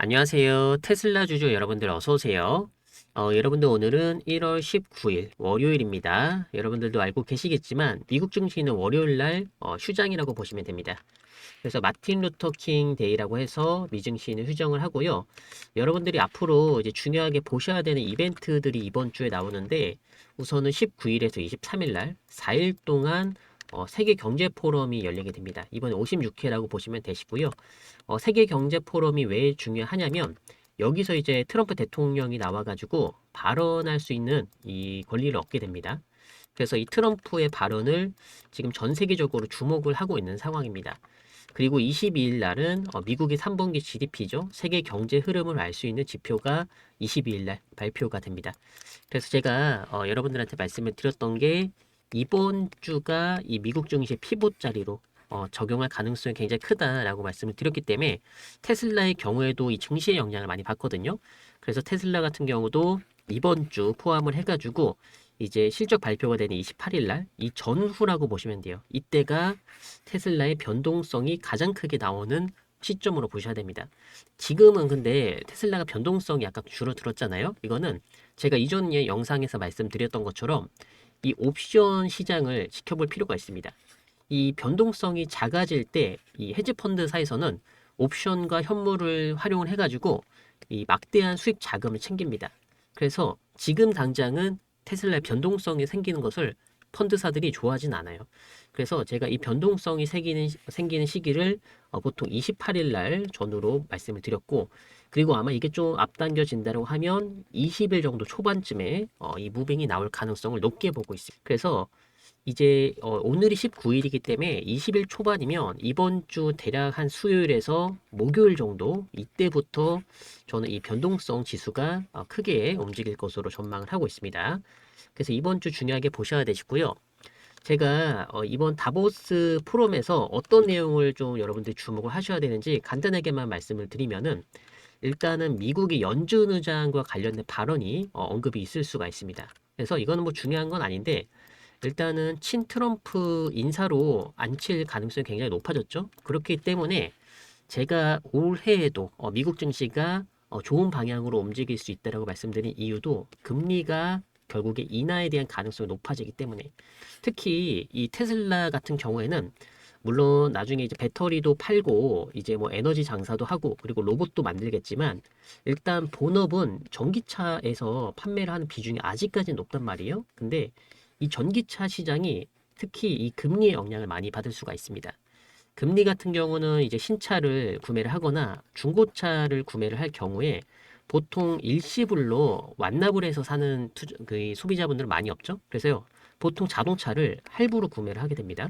안녕하세요. 테슬라 주주 여러분들 어서 오세요. 여러분들 오늘은 1월 19일 월요일입니다. 여러분들도 알고 계시겠지만 미국 증시는 월요일 날 휴장이라고 보시면 됩니다. 그래서 마틴 루터 킹 데이라고 해서 미 증시는 휴정을 하고요. 여러분들이 앞으로 이제 중요하게 보셔야 되는 이벤트들이 이번 주에 나오는데 우선은 19일에서 23일 날 4일 동안 세계 경제 포럼이 열리게 됩니다. 이번 56회라고 보시면 되시고요. 세계 경제 포럼이 왜 중요하냐면 여기서 이제 트럼프 대통령이 나와가지고 발언할 수 있는 이 권리를 얻게 됩니다. 그래서 이 트럼프의 발언을 지금 전 세계적으로 주목을 하고 있는 상황입니다. 그리고 22일 날은 미국의 3분기 GDP죠. 세계 경제 흐름을 알 수 있는 지표가 22일 날 발표가 됩니다. 그래서 제가 여러분들한테 말씀을 드렸던 게 이번 주가 이 미국 증시 피봇 자리로 적용할 가능성이 굉장히 크다라고 말씀을 드렸기 때문에 테슬라의 경우에도 이 증시의 영향을 많이 받거든요. 그래서 테슬라 같은 경우도 이번 주 포함을 해가지고 이제 실적 발표가 되는 28일 날 이 전후라고 보시면 돼요. 이때가 테슬라의 변동성이 가장 크게 나오는 시점으로 보셔야 됩니다. 지금은 근데 테슬라가 변동성이 약간 줄어들었잖아요. 이거는 제가 이전에 영상에서 말씀드렸던 것처럼 이 옵션 시장을 지켜볼 필요가 있습니다. 이 변동성이 작아질 때 이 헤지펀드사에서는 옵션과 현물을 활용을 해가지고 이 막대한 수익 자금을 챙깁니다. 그래서 지금 당장은 테슬라의 변동성이 생기는 것을 펀드사들이 좋아하진 않아요. 그래서 제가 이 변동성이 생기는 시기를 보통 28일 날 전후로 말씀을 드렸고, 그리고 아마 이게 좀 앞당겨진다고 하면 20일 정도 초반쯤에 이 무빙이 나올 가능성을 높게 보고 있습니다. 그래서 이제 오늘이 19일이기 때문에 20일 초반이면 이번 주 대략 한 수요일에서 목요일 정도 이때부터 저는 이 변동성 지수가 크게 움직일 것으로 전망을 하고 있습니다. 그래서 이번 주 중요하게 보셔야 되시고요. 제가 이번 다보스 포럼에서 어떤 내용을 좀 여러분들이 주목을 하셔야 되는지 간단하게만 말씀을 드리면은 일단은 미국의 연준 의장과 관련된 발언이 언급이 있을 수가 있습니다. 그래서 이거는 뭐 중요한 건 아닌데 일단은 친 트럼프 인사로 앉힐 가능성이 굉장히 높아졌죠. 그렇기 때문에 제가 올해에도 미국 증시가 좋은 방향으로 움직일 수 있다라고 말씀드린 이유도 금리가 결국에 인하에 대한 가능성이 높아지기 때문에 특히 이 테슬라 같은 경우에는 물론 나중에 이제 배터리도 팔고 이제 뭐 에너지 장사도 하고 그리고 로봇도 만들겠지만 일단 본업은 전기차에서 판매를 하는 비중이 아직까지는 높단 말이에요. 근데 이 전기차 시장이 특히 이 금리의 영향을 많이 받을 수가 있습니다. 금리 같은 경우는 이제 신차를 구매를 하거나 중고차를 구매를 할 경우에 보통 일시불로 완납을 해서 사는 그 소비자분들은 많이 없죠. 그래서요, 보통 자동차를 할부로 구매를 하게 됩니다.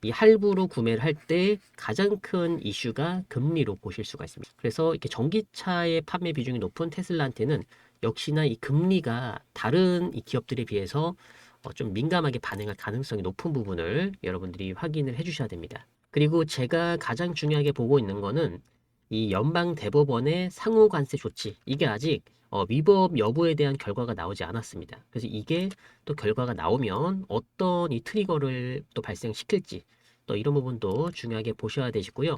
이 할부로 구매를 할 때 가장 큰 이슈가 금리로 보실 수가 있습니다. 그래서 이렇게 전기차의 판매 비중이 높은 테슬라한테는 역시나 이 금리가 다른 이 기업들에 비해서 좀 민감하게 반응할 가능성이 높은 부분을 여러분들이 확인을 해 주셔야 됩니다. 그리고 제가 가장 중요하게 보고 있는 거는 이 연방 대법원의 상호 관세 조치. 이게 아직 위법 여부에 대한 결과가 나오지 않았습니다. 그래서 이게 또 결과가 나오면 어떤 이 트리거를 또 발생시킬지 또 이런 부분도 중요하게 보셔야 되시고요.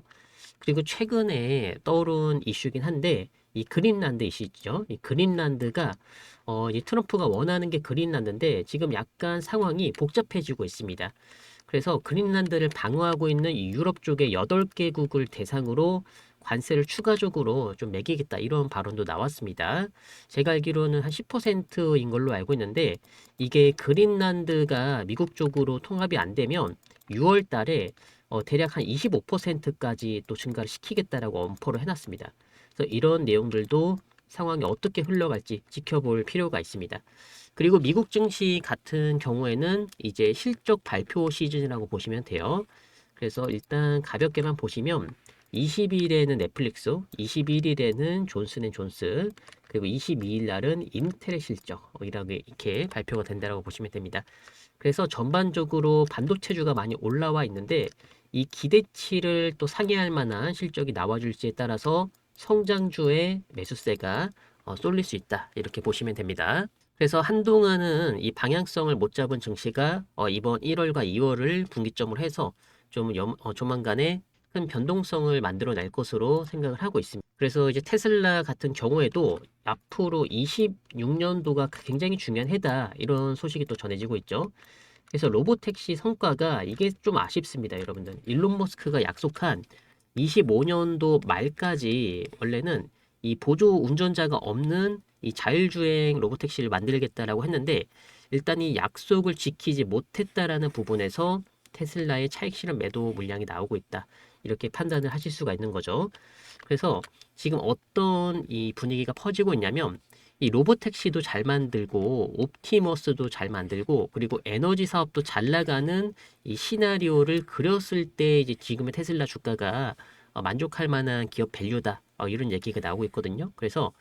그리고 최근에 떠오른 이슈긴 한데 이 그린란드 이슈죠. 이 그린란드가 이 트럼프가 원하는 게 그린란드인데 지금 약간 상황이 복잡해지고 있습니다. 그래서 그린란드를 방어하고 있는 이 유럽 쪽의 8개국을 대상으로 관세를 추가적으로 좀 매기겠다 이런 발언도 나왔습니다. 제가 알기로는 한 10%인 걸로 알고 있는데 이게 그린란드가 미국 쪽으로 통합이 안 되면 6월 달에 대략 한 25%까지 또 증가를 시키겠다라고 엄포를 해놨습니다. 그래서 이런 내용들도 상황이 어떻게 흘러갈지 지켜볼 필요가 있습니다. 그리고 미국 증시 같은 경우에는 이제 실적 발표 시즌이라고 보시면 돼요. 그래서 일단 가볍게만 보시면 20일에는 넷플릭스, 21일에는 존슨앤존스, 그리고 22일 날은 인텔의 실적 이렇게 발표가 된다고 보시면 됩니다. 그래서 전반적으로 반도체주가 많이 올라와 있는데 이 기대치를 또 상회할 만한 실적이 나와줄지에 따라서 성장주의 매수세가 쏠릴 수 있다 이렇게 보시면 됩니다. 그래서 한동안은 이 방향성을 못 잡은 증시가 이번 1월과 2월을 분기점으로 해서 좀 조만간에 큰 변동성을 만들어낼 것으로 생각을 하고 있습니다. 그래서 이제 테슬라 같은 경우에도 앞으로 26년도가 굉장히 중요한 해다 이런 소식이 또 전해지고 있죠. 그래서 로보택시 성과가 이게 좀 아쉽습니다, 여러분들. 일론 머스크가 약속한 25년도 말까지 원래는 이 보조 운전자가 없는 이 자율주행 로보택시를 만들겠다라고 했는데 일단 이 약속을 지키지 못했다라는 부분에서 테슬라의 차익 실현 매도 물량이 나오고 있다. 이렇게 판단을 하실 수가 있는 거죠. 그래서 지금 어떤 이 분위기가 퍼지고 있냐면 이 로보택시도 잘 만들고 옵티머스도 잘 만들고 그리고 에너지 사업도 잘 나가는 이 시나리오를 그렸을 때 이제 지금의 테슬라 주가가 만족할 만한 기업 밸류다. 이런 얘기가 나오고 있거든요. 그래서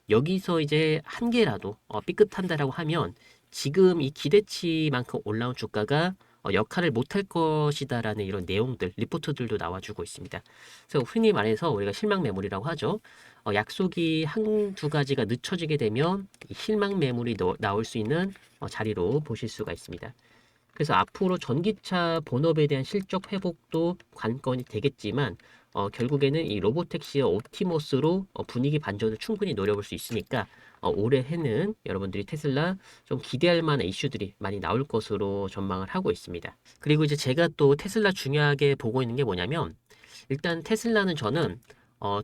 여기서 이제 한 개라도 삐끗한다라고 하면 지금 이 기대치만큼 올라온 주가가 역할을 못할 것이다라는 이런 내용들, 리포트들도 나와주고 있습니다. 그래서 흔히 말해서 우리가 실망 매물이라고 하죠. 약속이 한두 가지가 늦춰지게 되면 이 실망 매물이 나올 수 있는 자리로 보실 수가 있습니다. 그래서 앞으로 전기차 본업에 대한 실적 회복도 관건이 되겠지만 결국에는 이 로보택시와 옵티머스로 분위기 반전을 충분히 노려볼 수 있으니까 올해에는 여러분들이 테슬라 좀 기대할 만한 이슈들이 많이 나올 것으로 전망을 하고 있습니다. 그리고 이제 제가 또 테슬라 중요하게 보고 있는 게 뭐냐면 일단 테슬라는 저는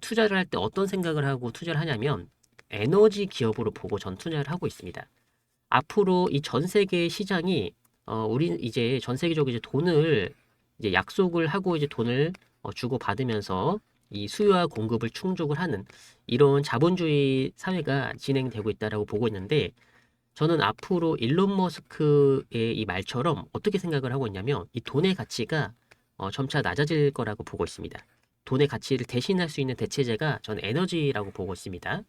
투자를 할 때 어떤 생각을 하고 투자를 하냐면 에너지 기업으로 보고 전 투자를 하고 있습니다. 앞으로 이 전 세계 시장이 우리 이제 전 세계적으로 이제 돈을 이제 약속을 하고 이제 돈을 주고 받으면서 이 수요와 공급을 충족을 하는 이런 자본주의 사회가 진행되고 있다라고 보고 있는데 저는 앞으로 일론 머스크의 이 말처럼 어떻게 생각을 하고 있냐면 이 돈의 가치가 점차 낮아질 거라고 보고 있습니다. 돈의 가치를 대신할 수 있는 대체제가 저는 에너지라고 보고 있습니다.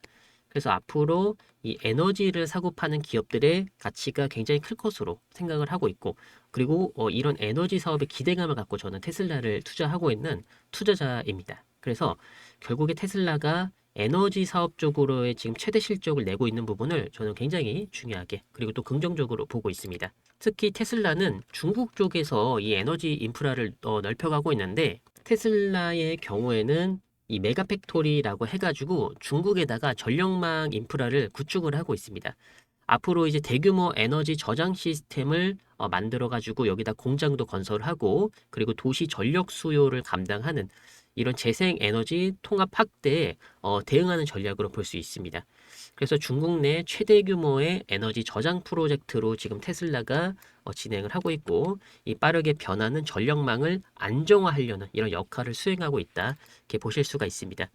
그래서 앞으로 이 에너지를 사고 파는 기업들의 가치가 굉장히 클 것으로 생각을 하고 있고, 그리고 이런 에너지 사업에 기대감을 갖고 저는 테슬라를 투자하고 있는 투자자입니다. 그래서 결국에 테슬라가 에너지 사업 쪽으로의 지금 최대 실적을 내고 있는 부분을 저는 굉장히 중요하게 그리고 또 긍정적으로 보고 있습니다. 특히 테슬라는 중국 쪽에서 이 에너지 인프라를 넓혀가고 있는데 테슬라의 경우에는 이 메가팩토리라고 해가지고 중국에다가 전력망 인프라를 구축을 하고 있습니다. 앞으로 이제 대규모 에너지 저장 시스템을 만들어가지고 여기다 공장도 건설하고 그리고 도시 전력 수요를 감당하는 이런 재생 에너지 통합 확대에 대응하는 전략으로 볼 수 있습니다. 그래서 중국 내 최대 규모의 에너지 저장 프로젝트로 지금 테슬라가 진행을 하고 있고 이 빠르게 변하는 전력망을 안정화하려는 이런 역할을 수행하고 있다. 이렇게 보실 수가 있습니다.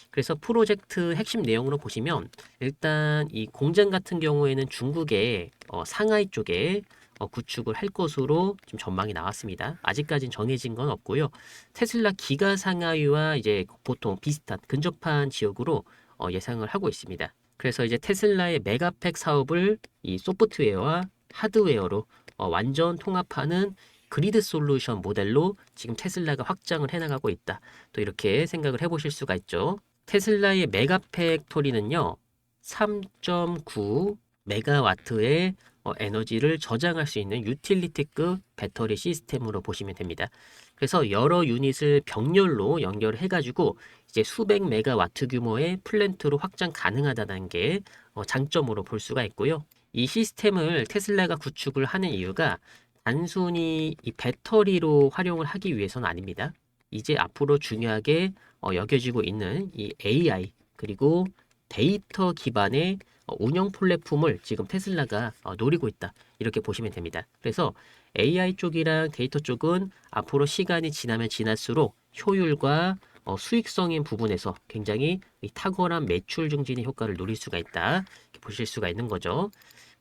그래서 프로젝트 핵심 내용으로 보시면 일단 이 공장 같은 경우에는 중국의 상하이 쪽에 구축을 할 것으로 좀 전망이 나왔습니다. 아직까지는 정해진 건 없고요. 테슬라 기가 상하이와 이제 보통 비슷한 근접한 지역으로 예상을 하고 있습니다. 그래서 이제 테슬라의 메가팩 사업을 이 소프트웨어와 하드웨어로 완전 통합하는 그리드 솔루션 모델로 지금 테슬라가 확장을 해나가고 있다. 또 이렇게 생각을 해보실 수가 있죠. 테슬라의 메가팩토리는요, 3.9 메가와트의 에너지를 저장할 수 있는 유틸리티급 배터리 시스템으로 보시면 됩니다. 그래서 여러 유닛을 병렬로 연결해가지고 이제 수백 메가와트 규모의 플랜트로 확장 가능하다는 게 장점으로 볼 수가 있고요. 이 시스템을 테슬라가 구축을 하는 이유가 단순히 이 배터리로 활용을 하기 위해서는 아닙니다. 이제 앞으로 중요하게 여겨지고 있는 이 AI 그리고 데이터 기반의 운영 플랫폼을 지금 테슬라가 노리고 있다. 이렇게 보시면 됩니다. 그래서 AI 쪽이랑 데이터 쪽은 앞으로 시간이 지나면 지날수록 효율과 수익성인 부분에서 굉장히 탁월한 매출 증진의 효과를 누릴 수가 있다. 이렇게 보실 수가 있는 거죠.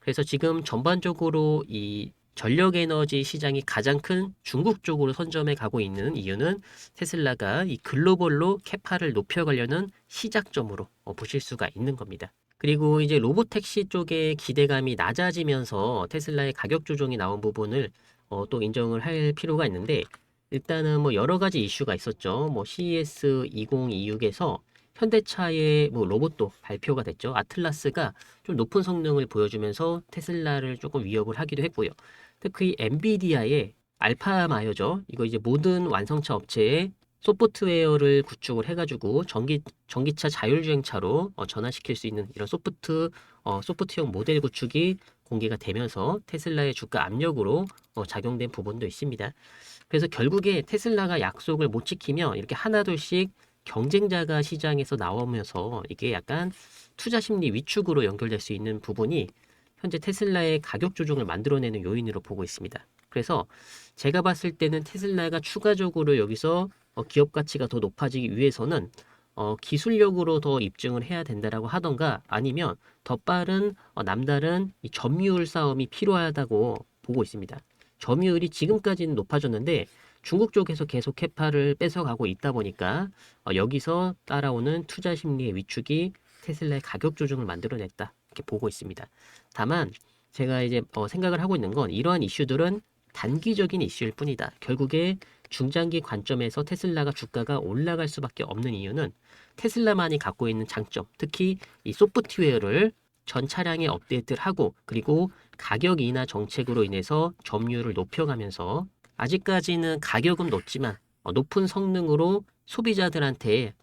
그래서 지금 전반적으로 이 전력 에너지 시장이 가장 큰 중국 쪽으로 선점해 가고 있는 이유는 테슬라가 이 글로벌로 캐파를 높여가려는 시작점으로 보실 수가 있는 겁니다. 그리고 이제 로보택시 쪽의 기대감이 낮아지면서 테슬라의 가격 조정이 나온 부분을 또 인정을 할 필요가 있는데 일단은 뭐 여러 가지 이슈가 있었죠. 뭐 CES 2026에서 현대차의 뭐 로봇도 발표가 됐죠. 아틀라스가 좀 높은 성능을 보여주면서 테슬라를 조금 위협을 하기도 했고요. 특히 엔비디아의 알파마요죠. 이거 이제 모든 완성차 업체에 소프트웨어를 구축을 해가지고 전기차 자율주행차로 전환시킬 수 있는 이런 소프트형 모델 구축이 공개가 되면서 테슬라의 주가 압력으로 작용된 부분도 있습니다. 그래서 결국에 테슬라가 약속을 못 지키면 이렇게 하나둘씩 경쟁자가 시장에서 나오면서 이게 약간 투자 심리 위축으로 연결될 수 있는 부분이 현재 테슬라의 가격 조정을 만들어내는 요인으로 보고 있습니다. 그래서 제가 봤을 때는 테슬라가 추가적으로 여기서 기업 가치가 더 높아지기 위해서는 기술력으로 더 입증을 해야 된다라고 하던가 아니면 더 빠른 남다른 이 점유율 싸움이 필요하다고 보고 있습니다. 점유율이 지금까지는 높아졌는데 중국 쪽에서 계속 캐파를 뺏어가고 있다 보니까 여기서 따라오는 투자 심리의 위축이 테슬라의 가격 조정을 만들어냈다 이렇게 보고 있습니다. 다만 제가 이제 생각을 하고 있는 건 이러한 이슈들은 단기적인 이슈일 뿐이다. 결국에 중장기 관점에서 테슬라가 주가가 올라갈 수밖에 없는 이유는 테슬라만이 갖고 있는 장점, 특히 이 소프트웨어를 전 차량에 업데이트를 하고 그리고 가격 인하 정책으로 인해서 점유율을 높여가면서 아직까지는 가격은 높지만 높은 성능으로 소비자들한테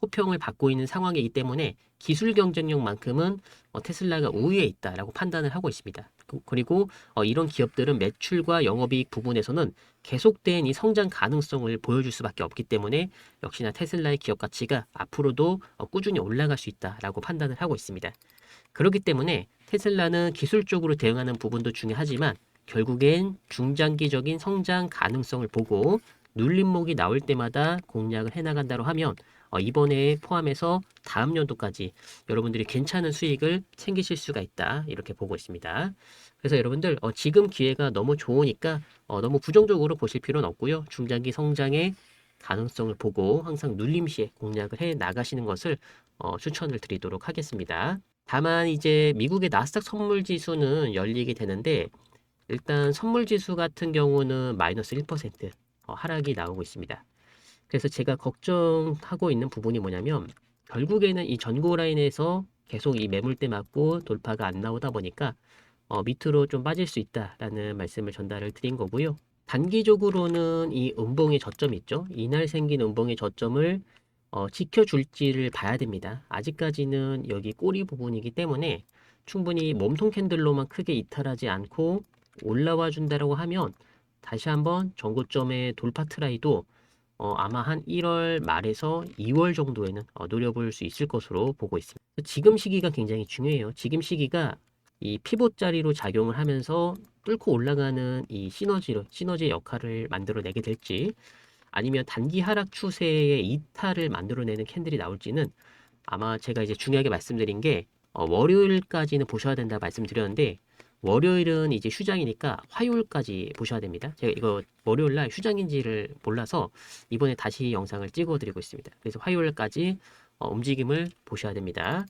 호평을 받고 있는 상황이기 때문에 기술 경쟁력만큼은 테슬라가 우위에 있다라고 판단을 하고 있습니다. 그리고 이런 기업들은 매출과 영업이익 부분에서는 계속된 이 성장 가능성을 보여줄 수밖에 없기 때문에 역시나 테슬라의 기업 가치가 앞으로도 꾸준히 올라갈 수 있다라고 판단을 하고 있습니다. 그렇기 때문에 테슬라는 기술적으로 대응하는 부분도 중요하지만 결국엔 중장기적인 성장 가능성을 보고 눌림목이 나올 때마다 공략을 해나간다고 하면 이번에 포함해서 다음 연도까지 여러분들이 괜찮은 수익을 챙기실 수가 있다 이렇게 보고 있습니다. 그래서 여러분들 지금 기회가 너무 좋으니까 너무 부정적으로 보실 필요는 없고요. 중장기 성장의 가능성을 보고 항상 눌림시에 공략을 해 나가시는 것을 추천을 드리도록 하겠습니다. 다만 이제 미국의 나스닥 선물 지수는 열리게 되는데 일단 선물 지수 같은 경우는 마이너스 1% 하락이 나오고 있습니다. 그래서 제가 걱정하고 있는 부분이 뭐냐면 결국에는 이 전고 라인에서 계속 이 매물대 맞고 돌파가 안 나오다 보니까 밑으로 좀 빠질 수 있다라는 말씀을 전달을 드린 거고요. 단기적으로는 이 음봉의 저점이 있죠. 이날 생긴 음봉의 저점을 지켜줄지를 봐야 됩니다. 아직까지는 여기 꼬리 부분이기 때문에 충분히 몸통 캔들로만 크게 이탈하지 않고 올라와 준다라고 하면 다시 한번 전고점의 돌파 트라이도 아마 한 1월 말에서 2월 정도에는 노려볼 수 있을 것으로 보고 있습니다. 지금 시기가 굉장히 중요해요. 지금 시기가 이 피봇 자리로 작용을 하면서 뚫고 올라가는 이 시너지의 역할을 만들어내게 될지 아니면 단기 하락 추세의 이탈을 만들어내는 캔들이 나올지는 아마 제가 이제 중요하게 말씀드린 게 월요일까지는 보셔야 된다 말씀드렸는데 월요일은 이제 휴장이니까 화요일까지 보셔야 됩니다. 제가 이거 월요일날 휴장인지를 몰라서 이번에 다시 영상을 찍어드리고 있습니다. 그래서 화요일까지 움직임을 보셔야 됩니다.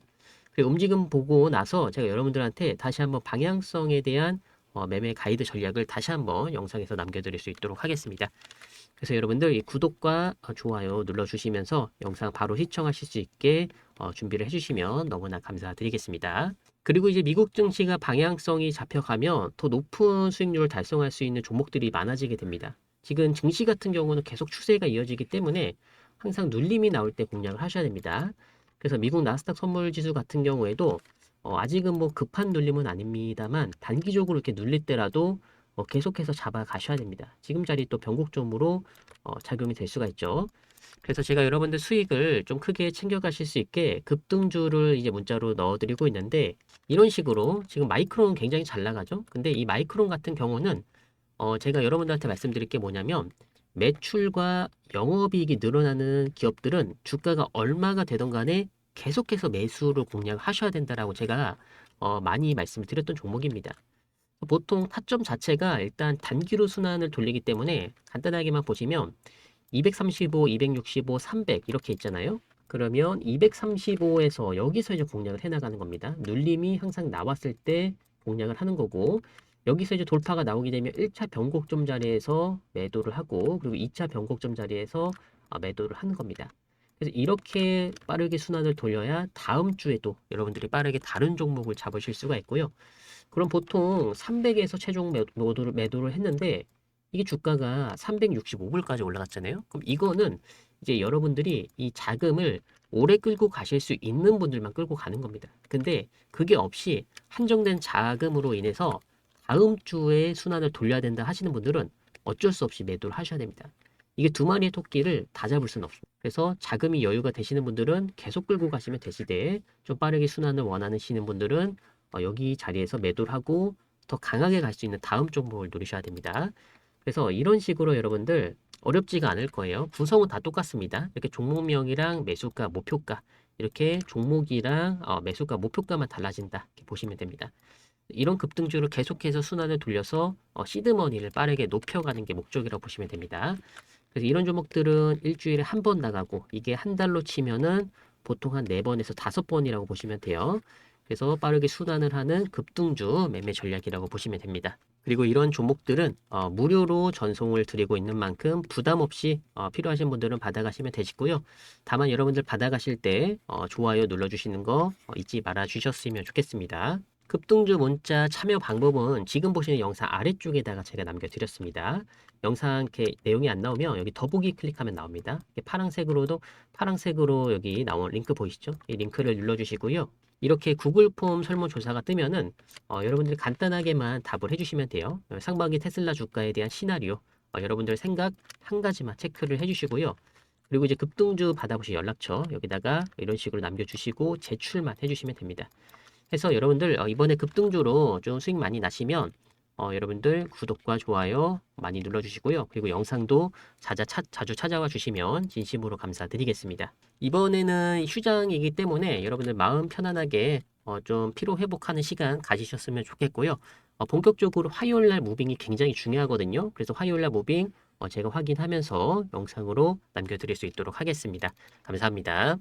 그리고 움직임 보고 나서 제가 여러분들한테 다시 한번 방향성에 대한 매매 가이드 전략을 다시 한번 영상에서 남겨드릴 수 있도록 하겠습니다. 그래서 여러분들 이 구독과 좋아요 눌러주시면서 영상 바로 시청하실 수 있게 준비를 해주시면 너무나 감사드리겠습니다. 그리고 이제 미국 증시가 방향성이 잡혀가면 더 높은 수익률을 달성할 수 있는 종목들이 많아지게 됩니다. 지금 증시 같은 경우는 계속 추세가 이어지기 때문에 항상 눌림이 나올 때 공략을 하셔야 됩니다. 그래서 미국 나스닥 선물 지수 같은 경우에도 아직은 뭐 급한 눌림은 아닙니다만 단기적으로 이렇게 눌릴 때라도 계속해서 잡아 가셔야 됩니다. 지금 자리 또 변곡점으로 작용이 될 수가 있죠. 그래서 제가 여러분들 수익을 좀 크게 챙겨가실 수 있게 급등주를 이제 문자로 넣어드리고 있는데 이런 식으로 지금 마이크론 굉장히 잘 나가죠. 근데 이 마이크론 같은 경우는 제가 여러분들한테 말씀드릴 게 뭐냐면 매출과 영업이익이 늘어나는 기업들은 주가가 얼마가 되던 간에 계속해서 매수를 공략하셔야 된다라고 제가 많이 말씀을 드렸던 종목입니다. 보통 타점 자체가 일단 단기로 순환을 돌리기 때문에 간단하게만 보시면 235, 265, 300 이렇게 있잖아요. 그러면 235에서 여기서 이제 공략을 해나가는 겁니다. 눌림이 항상 나왔을 때 공략을 하는 거고 여기서 이제 돌파가 나오게 되면 1차 변곡점 자리에서 매도를 하고 그리고 2차 변곡점 자리에서 매도를 하는 겁니다. 그래서 이렇게 빠르게 순환을 돌려야 다음 주에도 여러분들이 빠르게 다른 종목을 잡으실 수가 있고요. 그럼 보통 300에서 최종 매도를 했는데 이게 주가가 365불까지 올라갔잖아요. 그럼 이거는 이제 여러분들이 이 자금을 오래 끌고 가실 수 있는 분들만 끌고 가는 겁니다. 근데 그게 없이 한정된 자금으로 인해서 다음 주에 순환을 돌려야 된다 하시는 분들은 어쩔 수 없이 매도를 하셔야 됩니다. 이게 두 마리의 토끼를 다 잡을 수는 없습니다. 그래서 자금이 여유가 되시는 분들은 계속 끌고 가시면 되시되 좀 빠르게 순환을 원하시는 분들은 여기 자리에서 매도를 하고 더 강하게 갈 수 있는 다음 종목을 누리셔야 됩니다. 그래서 이런 식으로 여러분들 어렵지가 않을 거예요. 구성은 다 똑같습니다. 이렇게 종목명이랑 매수가, 목표가 이렇게 종목이랑 매수가, 목표가만 달라진다 이렇게 보시면 됩니다. 이런 급등주를 계속해서 순환을 돌려서 시드머니를 빠르게 높여가는 게 목적이라고 보시면 됩니다. 그래서 이런 종목들은 일주일에 한 번 나가고 이게 한 달로 치면은 보통 한 4번에서 5번이라고 보시면 돼요. 그래서 빠르게 순환을 하는 급등주 매매 전략이라고 보시면 됩니다. 그리고 이런 종목들은 무료로 전송을 드리고 있는 만큼 부담 없이 필요하신 분들은 받아가시면 되시고요. 다만 여러분들 받아가실 때 좋아요 눌러주시는 거 잊지 말아 주셨으면 좋겠습니다. 급등주 문자 참여 방법은 지금 보시는 영상 아래쪽에다가 제가 남겨드렸습니다. 영상 이렇게 내용이 안 나오면 여기 더보기 클릭하면 나옵니다. 파란색으로 여기 나온 링크 보이시죠? 이 링크를 눌러주시고요. 이렇게 구글 폼 설문조사가 뜨면은 여러분들이 간단하게만 답을 해주시면 돼요. 상반기 테슬라 주가에 대한 시나리오, 여러분들 생각 한 가지만 체크를 해주시고요. 그리고 이제 급등주 받아보실 연락처 여기다가 이런 식으로 남겨주시고 제출만 해주시면 됩니다. 해서 여러분들 이번에 급등주로 좀 수익 많이 나시면 여러분들 구독과 좋아요 많이 눌러주시고요. 그리고 영상도 자주 찾아와 주시면 진심으로 감사드리겠습니다. 이번에는 휴장이기 때문에 여러분들 마음 편안하게 좀 피로 회복하는 시간 가지셨으면 좋겠고요. 본격적으로 화요일 날 무빙이 굉장히 중요하거든요. 그래서 화요일 날 무빙 제가 확인하면서 영상으로 남겨드릴 수 있도록 하겠습니다. 감사합니다.